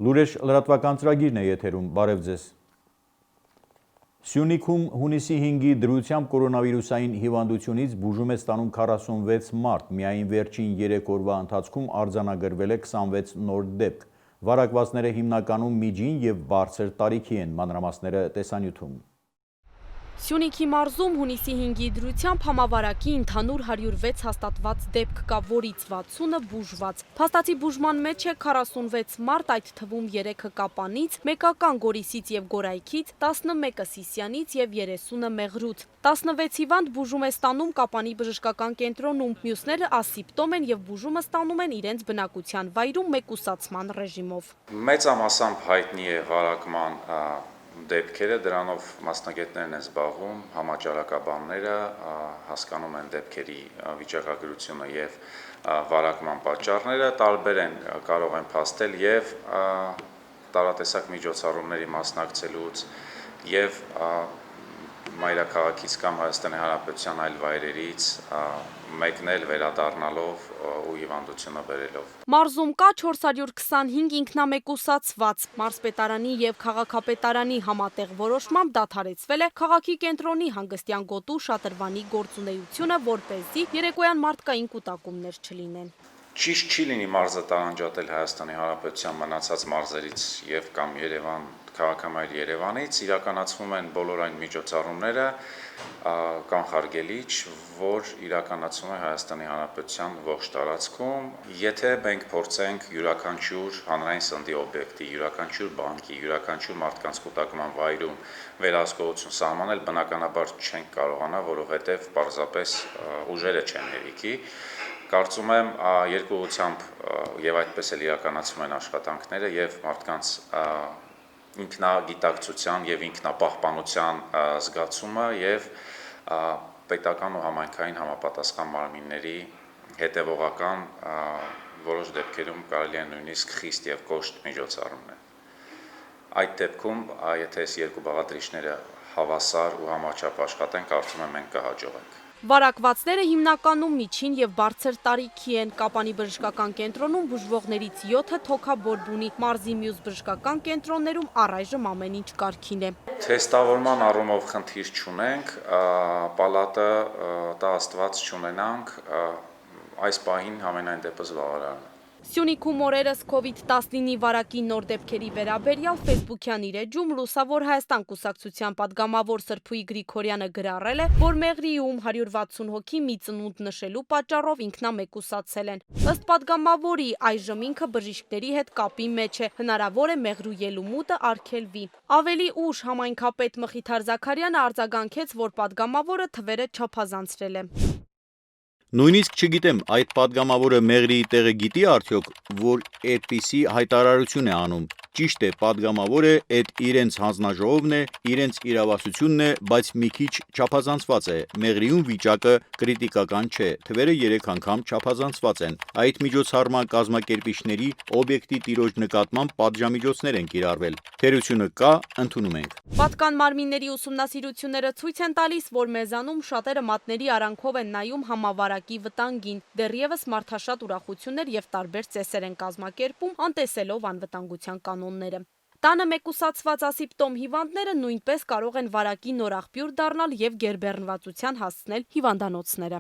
Լուրեր լրատվական ծրագիրն է եթերում, բարև ձեզ։ Սյունիքում հունիսի 5-ի դրությամբ կորոնավիրուսային հիվանդությունից բուժում է ստանում 46 մարդ, միայն վերջին 3 օրվա ընթացքում արձանագրվել է 26 նոր դեպք։ Վարակվածները հիմնականում միջին և բարձր տարիքի են, մանրամասները տեսանյութում։ Սյունիքի մարզում հունիսի 5-ի դրությամբ համավարակի ընդհանուր 106 հաստատված դեպք կա, որից 60-ը բուժված։ Փաստացի բուժման մեջ է 46 մարդ, այդ թվում 3-ը Կապանից, մեկական Գորիսից և Գորայքից, 11-ը Սիսյանից և 30-ը Մեղրուց։ 16 հիվանդ բուժում է ստանում Կապանի բժշկական կենտրոնում, մյուսները ասիմպտոմ են և բուժումը ստանում են իրենց բնակության վայրում մեկուսացման ռեժիմով։ Մեծամասամբ հայտնի է վարակման դեպքերը, դրանով մասնագետներն են զբաղվում, համաճարակաբանները հասկանում են դեպքերի վիճակագրությունը և վարակման պատճառները, տարբեր են կարող են փաստել և տարատեսակ միջոցառումների մասնակցելուց և մայրաքաղաքից կամ Հայաստանի Հանրապետության այլ վայրերից մեկնել վերադառնալով ու հիվանդությունը բերելով։ Մարզում կա 425 ինքնամեկուսացված, մարզպետարանի և քաղաքապետարանի համատեղ որոշմամբ դադարեցվել է քաղաքի կենտրոնի հանգստյան գոտու շատրվանի գործունեությունը, որպեսզի երեկոյան մարդկային կուտակումներ չլինեն։ Ճիշտ չի լինի մարզը տարանջատել Հայաստանի Հանրապետության մնացած մարզերից և կամ Երևան, քաղաքամայր Երևանից, իրականացվում են բոլոր այն միջոցառումները կանխարգելիչ, որ իրականացվում է Հայաստանի Հանրապետության ողջ տարածքում, եթե մենք փորձենք յուրաքանչյուր հանրային սննդի օբյեկտի, յուրաքանչյուր բանկի, յուրաքանչյուր մարդկանց կուտակման վայրում վերահսկողություն սահմանել, բնականաբար չենք կարողանա, որովհետև պարզապես ուժերը չեն հերիքի։ Կարծում եմ երկու ուղղությամբ և այդպես էլ իրականացվում են աշխատանքները և մարդկանց ինքնագիտակցության և ինքնապահպանության զգացումը և պետական ու համայնքային համապատասխան մարմինների հետևողական որոշ դեպքերում կարելի է նույնիսկ խիստ և կոշտ միջոցառումներ։ Այդ դեպքում, եթե այս երկու բաղադրիչները հավասար ու համաչափ աշխատեն, կարծում եմ մենք կհաջողենք։ Վարակվածները հիմնականում միջին և բարձր տարիքի են։ Կապանի բժշկական կենտրոնում բուժվողներից 7-ը թոքաբորբ ունի, մարզի մյուս բժշկական կենտրոններում առայժմ ամեն ինչ կարգին է։ Թեստավորման առումով խնդիր չունենք, պալատը տա Աստված չունենանք, այս պահին համենայն դեպս բավարար է։ Սյունիքում օրերս COVID-19-ի վարակի նոր դեպքերի վերաբերյալ ֆեյսբուքյան իր էջում Լուսավոր Հայաստան կուսակցության պատգամավոր Սրփուի Գրիգորյանը գրառել է, որ Մեղրիում 160 հոգի մի ծնունդ նշելու պատճառով ինքնամեկուսացել են։ Ըստ պատգամավորի, այժմ ինքը բժիշկների հետ կապի մեջ է, հնարավոր է Մեղրու ելումուտը արգելվի։ Ավելի ուշ համայնքապետ Մխիթար Զաքարյանը արձագանքեց, որ պատգամավորը թվերը չափազանցրել է։ Նույնիսկ չգիտեմ, այդ պատգամավորը Մեղրիի տեղը գիտի արդյոք, որ այդպիսի հայտարարություն է անում։ Ճիշտ է, պատգամավորը այդ իրենց հանձնաժողովն է, իրենց իրավասությունն է, բայց մի քիչ չափազանցված է։ Մեղրիում վիճակը կրիտիկական չէ, թվերը 3 անգամ չափազանցված են։ Այդ միջոցառման կազմակերպիչների օբյեկտի տիրոջ նկատմամբ պատժամիջոցներ են կիրառվել։ Թերությունը կա, ընդունում ենք։ Պատկան մարմինների ուսումնասիրությունները ցույց են տալիս, որ մեզանում շատերը մատների արանքով են նայում համավարակի վտանգին։ Դեռևս մարդաշատ ուրախություններ և տարբեր ծեսեր են կազմակերպում, անտեսելով անվտանգության կանոնները։ Տանը մեկուսացված ասիմպտոմ հիվանդները նույնպես կարող են վարակի նոր աղբյուր դառնալ և գերբեռնվածության հասցնել հիվանդանոցները։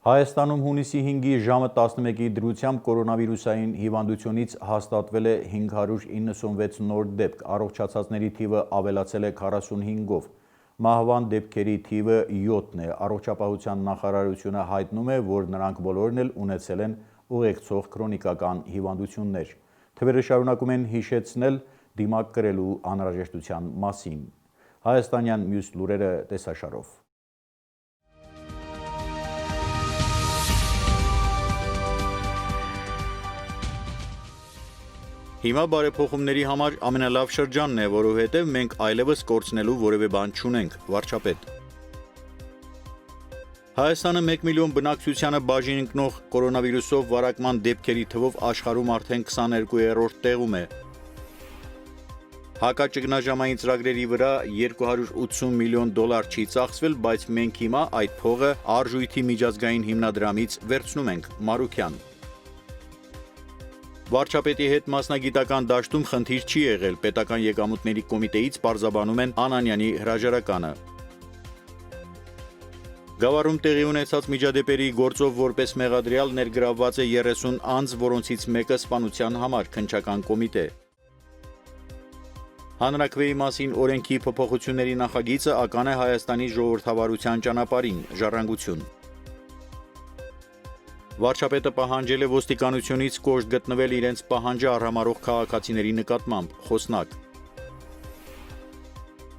Հայաստանում հունիսի 5-ի ժամը 11-ի դրությամբ կորոնավիրուսային հիվանդությունից հաստատվել է 596 նոր դեպք, առողջացածների թիվը ավելացել է 45-ով, մահվան դեպքերի թիվը 7-ն է, առողջապահության նախարարությունը հայտնում է, որ նրանք բոլորն էլ ունեցել են ուղեկցող քրոնիկական հիվանդություններ։ Թվերը շարունակում են հիշեցնել դիմակ կրելու անհրաժեշտության մասին։ Հայաստանյան մյուս լուրերը տեսաշարով։ Հիմա բարեփոխումների համար ամենալավ շրջանն է, որովհետև մենք այլևս կորցնելու որևէ բան չունենք, վարչապետ։ Հայաստանը 1 միլիոն բնակչությանը բաժին ընկնող կորոնավիրուսով վարակման դեպքերի թվով աշխարհում արդեն 22-րդ տեղում է։ Հակաճգնաժամային ծրագրերի վրա 280 միլիոն դոլար չի ծախսվել, բայց մենք հիմա այդ փողը արժույթի միջազգային հիմնադրամից վերցնում ենք, Մարուքյան։ Վարչապետի հետ մասնագիտական դաշտում խնդիր չի եղել, պետական եկամուտների կոմիտեից պարզաբանում են Անանյանի հրաժարականը։ Գավառում տեղի ունեցած միջադեպերի գործով որպես մեղադրյալ ներգրավված է 30 անձ, որոնցից մեկը սպանության համար քննչական կոմիտե։ Հանրաքվեի մասին օրենքի փոփոխությունների նախագիծը ական է Հայաստանի ժողովրդավարության ճանապարհին, ժառանգություն։ Վարչապետը պահանջել է ոստիկանությունից կոշտ գտնվել իրենց պահանջը արհամարհող քաղաքացիների նկատմամբ, խոսնակ։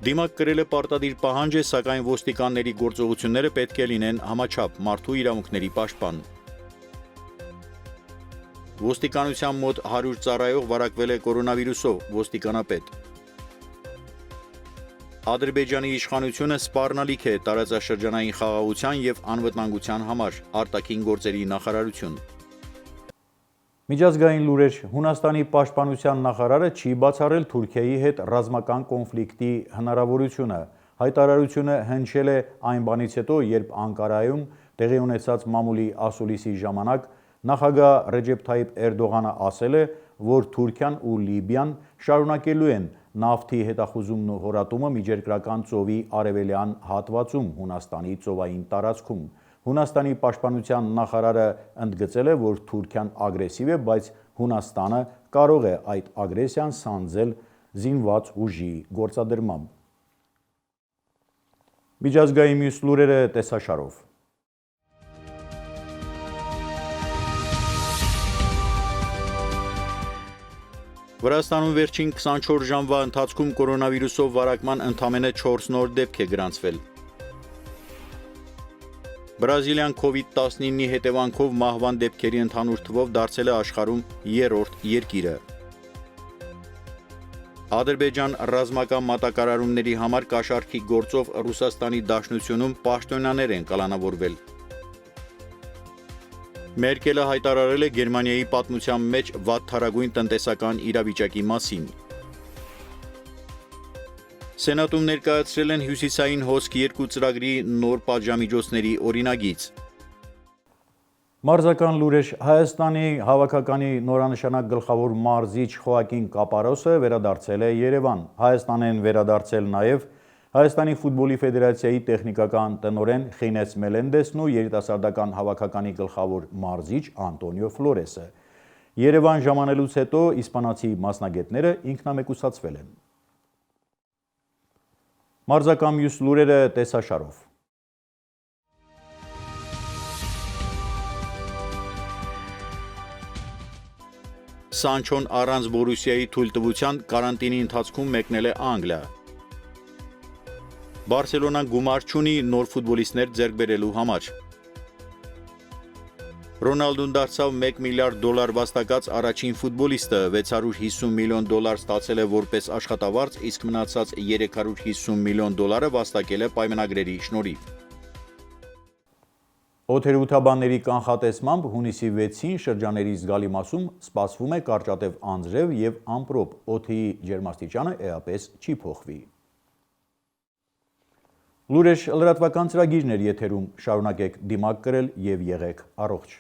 Դիմակ կրել է պարտադիր պահանջ է, սակայն ոստիկանների գործողությունները պետք է լինեն համաչափ, մարդու իրավունքների պաշտպան։ Ոստիկանության մոտ 100 ծառայող վարակվել է կորոնավիրուսով, ոստիկանապետ։ Ադրբեջանի իշխանությունը սպառնալիք է տարածաշրջանային խաղաղության և անվտանգության համար, արտաքին գործերի նախարարություն։ Միջազգային լուրեր, Հունաստանի պաշտպանության նախարարը չի բացառել Թուրքիայի հետ ռազմական կոնֆլիկտի հնարավորությունը։ Հայտարարությունը հնչել է այն բանից հետո, երբ Անկարայում տեղի ունեցած մամուլի ասուլիսի ժամանակ նախագահ Ռեջեփ Թայիփ Էրդողանը ասել է, որ Թուրքիան ու Լիբիան շարունակելու են նավթի հետախուզումն ու հորատումը միջերկրական ծովի արևելյան հատվածում Հունաստանի ծովային տարածքում։ Հունաստանի պաշտպանության նախարարը ընդգծել է, որ Թուրքիան ագրեսիվ է, բայց Հունաստանը կարող է այդ ագրեսիան սանձել զինված ուժի գործադրմամբ։ Միջազգային մյուս լուրերը տեսաշարով։ Վրաստանում վերջին 24 ժամվա ընթացքում կորոնավիրուսով վարակման ընդամենը 4 նոր դեպք է գրանցվել։ Բրազիլիան COVID-19-ի հետևանքով մահվան դեպքերի ընդհանուր թվով դարձել է աշխարհում 3-րդ երկիրը։ Ադրբեջան ռազմական մատակարարումների համար կաշառքի գործով Ռուսաստանի Դաշնությունում պաշտոնյաներ են կալանավորվել։ Մերկելը հայտարարել է Գերմանիայի պատմության մեջ վատթարագույն տնտեսական իրավիճակի մասին։ Սենատում ներկայացրել են Հյուսիսային հոսք 2 ծրագրի նոր պատժամիջոցների օրինագիծ։ Մարզական լուրեր, Հայաստանի հավաքականի նորանշանակ գլխավոր մարզիչ Խոակին Կապարոսը վերադարձել է Երևան։ Հայաստան են վերադարձել նաև Հայաստանի ֆուտբոլի ֆեդերացիայի տեխնիկական տնօրեն Խինես Մելենդեսն ու երիտասարդական հավաքականի գլխավոր մարզիչ Անտոնիո Ֆլորեսը։ Երևան ժամանելուց հետո իսպանացի մասնագետները ինքնամեկուսացվել են։ Մարզական մյուս լուրերը տեսաշարով։ Սանչոն առանց Բորուսիայի թույլտվության կարանտինի ընթացքում մեկնել է Անգլիա։ Բարսելոնան գումար չունի նոր ֆուտբոլիստներ ձեռք բերելու համար։ Ռոնալդուն դարձավ $1 միլիարդ վաստակած առաջին ֆուտբոլիստը, $650 միլիոն ստացել է որպես աշխատավարձ, իսկ մնացած $350 միլիոն վաստակել է պայմանագրերի շնորհիվ։ Օդերուհութաբանների կանխատեսմամբ հունիսի 6-ին շրջաների զգալի մասում սպասվում է կարճատև անձրև և ամպրոպ, օդի ջերմաստիճանը էապես չի փոխվի։ Լուրեր լրատվական ծրագիրն էր եթերում, շարունակեք դիմակ կրել և եղեք առողջ։